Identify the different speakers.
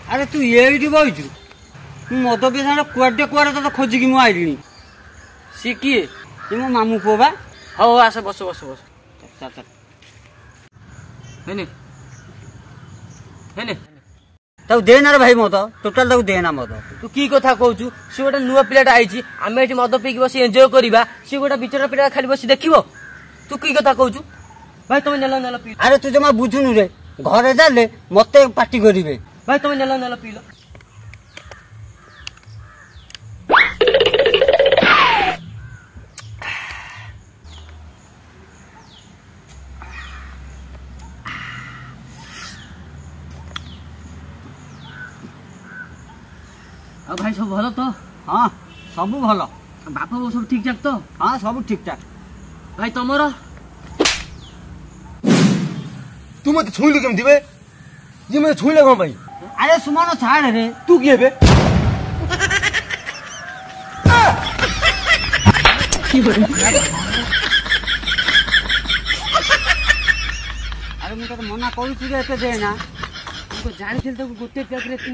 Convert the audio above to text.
Speaker 1: अरे तू ये बहीचु मद पिसा कुआडे कुआडे तो खोजिकी मु आइली
Speaker 2: सी किए
Speaker 1: मो मामू पुओ बा
Speaker 2: हौ आस बस बस बस
Speaker 1: चल चल
Speaker 2: हेने हेने
Speaker 1: ताऊ देना रे भाई मद टोटाल ताऊ देना मद
Speaker 2: तू की कथा कहूचु सी गोटे नुआ पिलाटा आइची आमे एठी मद पीकी बसी एन्जॉय करबा सी गोटे बिचरा पिला खाली बसी देखिबो तू की कथा कहूचु भाई तुम नेला नेला पी
Speaker 1: अरे तू जमा बुझुनु रे घरे जाले मते पार्टी करिवे
Speaker 2: भाई तुम नेला नेला पी लो भाई सब भल तो
Speaker 1: हाँ सब भल
Speaker 2: बाप बो सब ठीक ठाक तो
Speaker 1: हाँ सब ठीक ठाक
Speaker 2: भाई तमरो
Speaker 3: तू मत छुईलु केमति बे ये मत छुईले कोन भाई
Speaker 1: अरे सुमन छाड़ रे
Speaker 3: तू किए बे
Speaker 1: अरे मुझे तो मना करू रे एते देना
Speaker 2: तो जानी थिल तो गोटे पैक रे 300